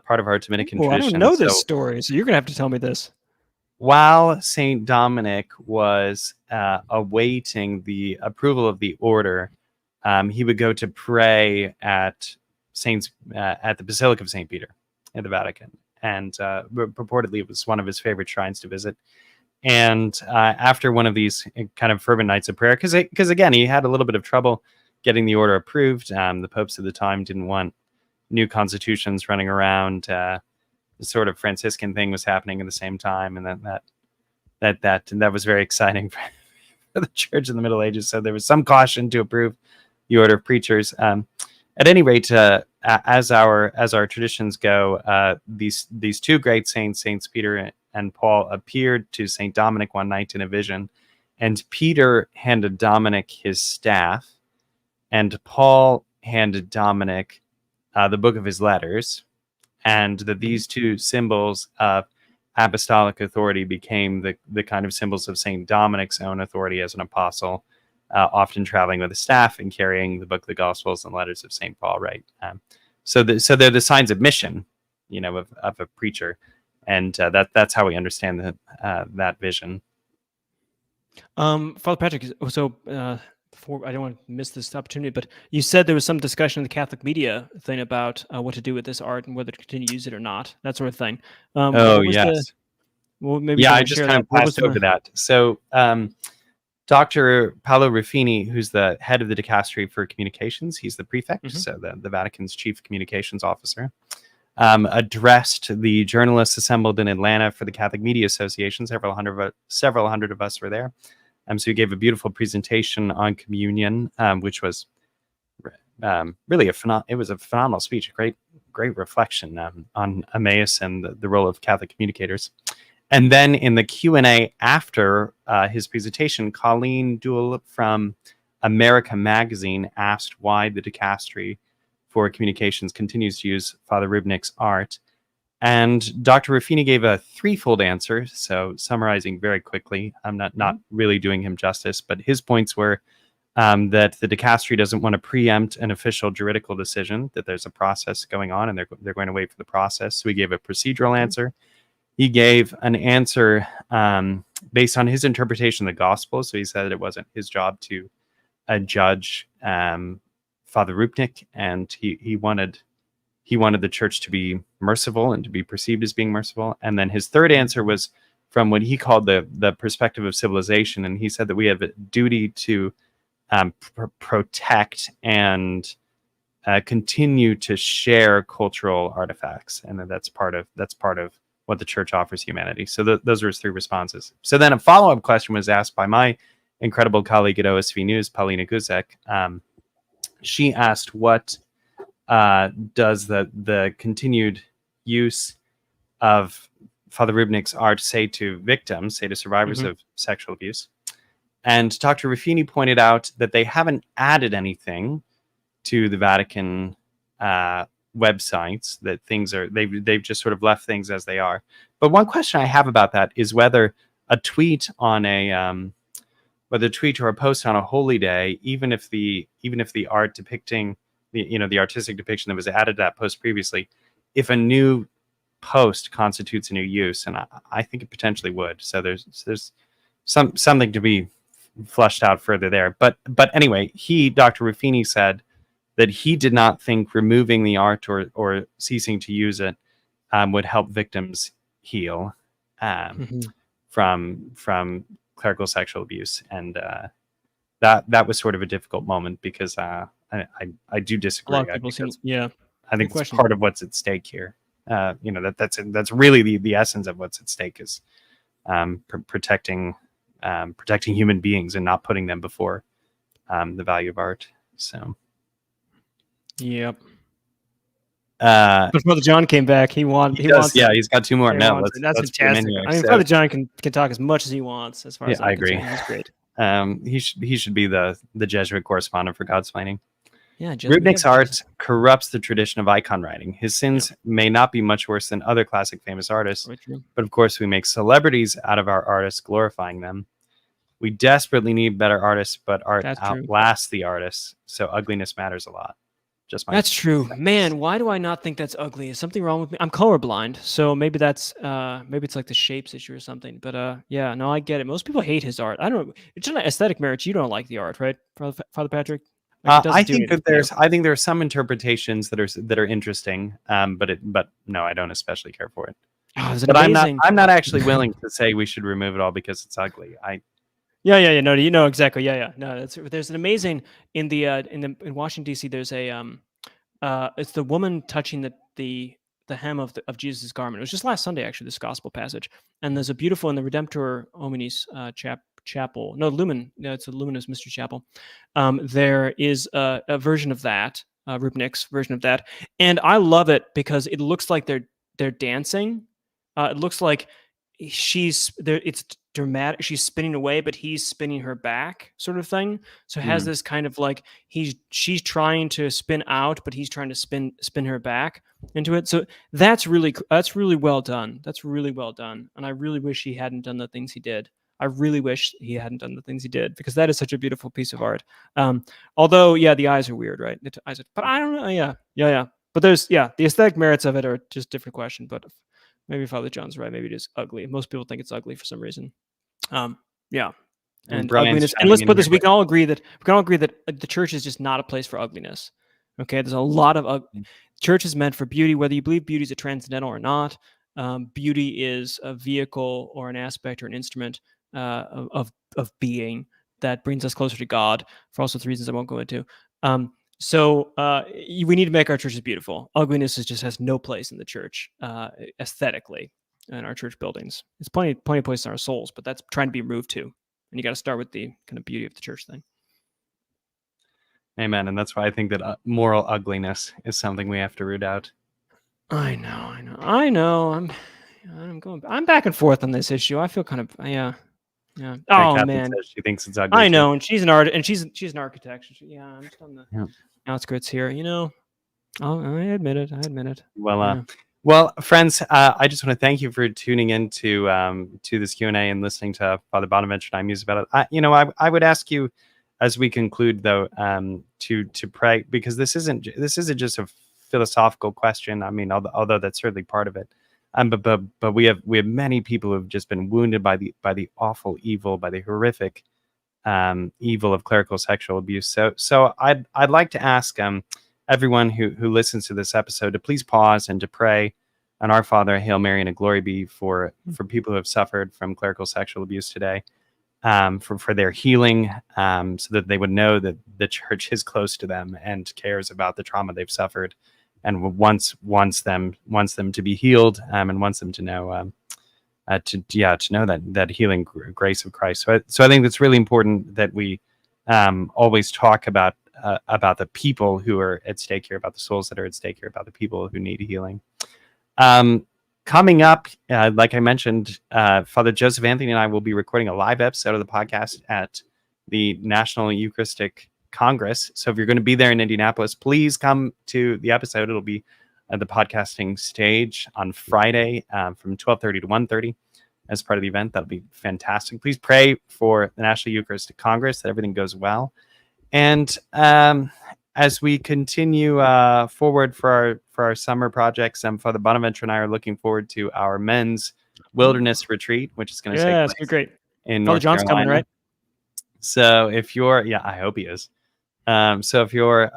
part of our Dominican tradition. I don't know this story, so you're gonna have to tell me this. while Saint Dominic was awaiting the approval of the order, he would go to pray at at the Basilica of Saint Peter in the Vatican, and purportedly it was one of his favorite shrines to visit. And after one of these kind of fervent nights of prayer, because again he had a little bit of trouble getting the order approved. The popes at the time didn't want new constitutions running around. The sort of Franciscan thing was happening at the same time, and that was very exciting for the church in the Middle Ages. So there was some caution to approve the order of preachers. At any rate, as our traditions go, these two great saints, Saints Peter and Paul, appeared to Saint Dominic one night in a vision, and Peter handed Dominic his staff, and Paul handed Dominic the book of his letters, and that these two symbols of apostolic authority became the kind of symbols of Saint Dominic's own authority as an apostle, often traveling with a staff and carrying the book of the Gospels and letters of Saint Paul, right? So they're the signs of mission, of a preacher, and that's how we understand that vision. Father Patrick, so before, I don't want to miss this opportunity, but you said there was some discussion in the Catholic media thing about what to do with this art and whether to continue to use it or not, that sort of thing. Yes. Maybe I just kind of passed over that. So Dr. Paolo Ruffini, who's the head of the dicastery for communications, he's the prefect, so the Vatican's chief communications officer, addressed the journalists assembled in Atlanta for the Catholic Media Association. Several hundred of us were there. So he gave a beautiful presentation on communion, which was really a phenomenal speech, a great reflection on Emmaus and the role of Catholic communicators. And then in the Q&A after his presentation, Colleen Duell from America Magazine asked why the dicastery for communications continues to use Father Rupnik's art. And Dr. Ruffini gave a threefold answer. So summarizing very quickly, I'm not really doing him justice, but his points were that the dicastery doesn't want to preempt an official juridical decision, that there's a process going on and they're going to wait for the process. So he gave a procedural answer. He gave an answer based on his interpretation of the gospel. So he said that it wasn't his job to judge Father Rupnik, and he wanted the church to be merciful and to be perceived as being merciful. And then his third answer was from what he called the perspective of civilization. And he said that we have a duty to protect and continue to share cultural artifacts. And that's part of what the church offers humanity. So those were his three responses. So then a follow-up question was asked by my incredible colleague at OSV News, Paulina Guzek. She asked, what does the continued use of Father Rupnik's art say to victims, say to survivors of sexual abuse? And Dr. Ruffini pointed out that they haven't added anything to the Vatican websites, that they've just sort of left things as they are. But one question I have about that is whether a tweet on whether a tweet or a post on a holy day, even if the art depicting the artistic depiction that was added to that post previously, if a new post constitutes a new use, and I think it potentially would. So there's something to be flushed out further there. But anyway, Dr. Ruffini said that he did not think removing the art or ceasing to use it would help victims heal from clerical sexual abuse, and that was sort of a difficult moment, because I do disagree. A lot of people I think it's part of what's at stake here. That's really the essence of what's at stake, is protecting human beings and not putting them before the value of art. So. Yep. But Father John came back. He wants. Yeah, he's got two more now. That's fantastic. Father John can talk as much as he wants. As far as I agree. He's great. He should be the Jesuit correspondent for Godsplaining. Yeah, Rupnik's art corrupts the tradition of icon writing. His sins may not be much worse than other classic famous artists, but of course we make celebrities out of our artists, glorifying them. We desperately need better artists, but art outlasts the artists, so ugliness matters a lot. Just my That's true, sense. man. Why do I not think that's ugly? Is something wrong with me? I'm colorblind, so maybe that's maybe it's like the shapes issue or something. But yeah, no, I get it. Most people hate his art. I don't. It's just aesthetic merits. You don't like the art, right, Father Patrick? Like it I doesn't do think anything that for you. there are some interpretations that are interesting, but no, I don't especially care for it. Oh, there's an But amazing. I'm not actually willing to say we should remove it all because it's ugly. Yeah. No, you know exactly. Yeah. No, there's an amazing in Washington D.C. There's a it's the woman touching the hem of Jesus' garment. It was just last Sunday, actually, this gospel passage. And there's a beautiful in the Redemptor Hominis chapel. No, Lumen. No, it's a Luminous Mystery Chapel. There is a version of that, Rupnik's version of that, and I love it because it looks like they're dancing. It looks like she's there. It's dramatic. She's spinning away, but he's spinning her back, sort of thing. So it has this kind of like she's trying to spin out, but he's trying to spin her back into it. So that's really well done. That's really well done. And I really wish he hadn't done the things he did. I really wish he hadn't done the things he did because that is such a beautiful piece of art. Although, yeah, the eyes are weird, right? But I don't know. Yeah. But there's the aesthetic merits of it are just a different question. But maybe Father John's right. Maybe it is ugly. Most people think it's ugly for some reason. Yeah. And Brian's ugliness. And let's chiming put in this: here. we can all agree that the church is just not a place for ugliness. Okay, there's a lot of church is meant for beauty, whether you believe beauty is a transcendental or not. Beauty is a vehicle or an aspect or an instrument of being that brings us closer to God for all sorts of reasons I won't go into. So we need to make our churches beautiful. Ugliness just has no place in the church aesthetically in our church buildings. It's plenty of places in our souls, but that's trying to be removed too. And you got to start with the kind of beauty of the church thing. Amen. And that's why I think that moral ugliness is something we have to root out. I know. I'm back and forth on this issue. I feel kind of yeah. Oh Catherine man, says she thinks it's ugly. I too. know, and she's an she's an architect. I'm just on the outskirts here. I admit it. Well, friends, I just want to thank you for tuning in to this Q&A and listening to Father Bonaventure and I muse about it. I would ask you as we conclude, though, to pray, because this isn't just a philosophical question. I mean, although that's certainly part of it. But we have many people who have just been wounded by the awful evil, by the horrific evil of clerical sexual abuse. So I'd like to ask everyone who listens to this episode to please pause and to pray an Our Father, Hail Mary, and a Glory Be for people who have suffered from clerical sexual abuse today, for their healing, so that they would know that the church is close to them and cares about the trauma they've suffered, and wants them to be healed, and wants them to know to know that healing grace of Christ. So I think it's really important that we always talk about the people who are at stake here, about the souls that are at stake here, about the people who need healing. Coming up, like I mentioned, Father Joseph Anthony and I will be recording a live episode of the podcast at the National Eucharistic Congress. So if you're going to be there in Indianapolis, please come to the episode. It'll be at the podcasting stage on Friday from 12:30 to 1:30 as part of the event. That'll be fantastic. Please pray for the National Eucharistic Congress, that everything goes well. And as we continue forward for our summer projects, Father Bonaventure and I are looking forward to our men's wilderness retreat, which is going to take place great. in Father North John's Carolina. coming, right? So if you're, I hope he is. So if you're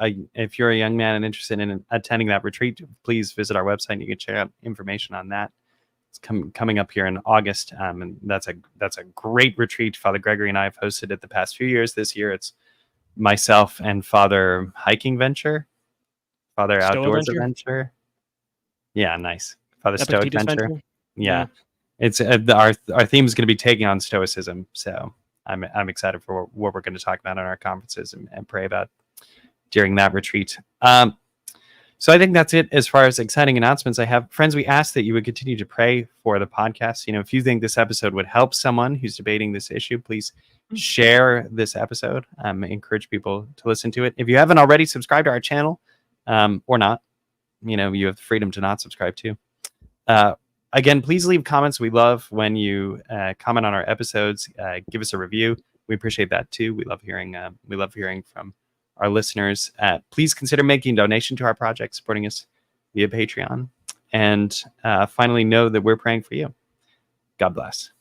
a young man and interested in attending that retreat, please visit our website. You can check out information on that. It's coming up here in August, and that's a great retreat. Father Gregory and I have hosted it the past few years. This year, it's myself and Father Hiking Venture, Father Outdoors Adventure. Yeah, nice. Father Stoic Venture. Yeah. It's our theme is going to be taking on Stoicism. So I'm excited for what we're going to talk about in our conferences and pray about during that retreat. So I think that's it as far as exciting announcements I have. Friends, we ask that you would continue to pray for the podcast. If you think this episode would help someone who's debating this issue, please share this episode. Encourage people to listen to it. If you haven't already, subscribe to our channel, or not. You have the freedom to not subscribe too. Again, please leave comments. We love when you comment on our episodes. Give us a review. We appreciate that too. We love hearing from our listeners, please consider making a donation to our project, supporting us via Patreon. And finally, know that we're praying for you. God bless.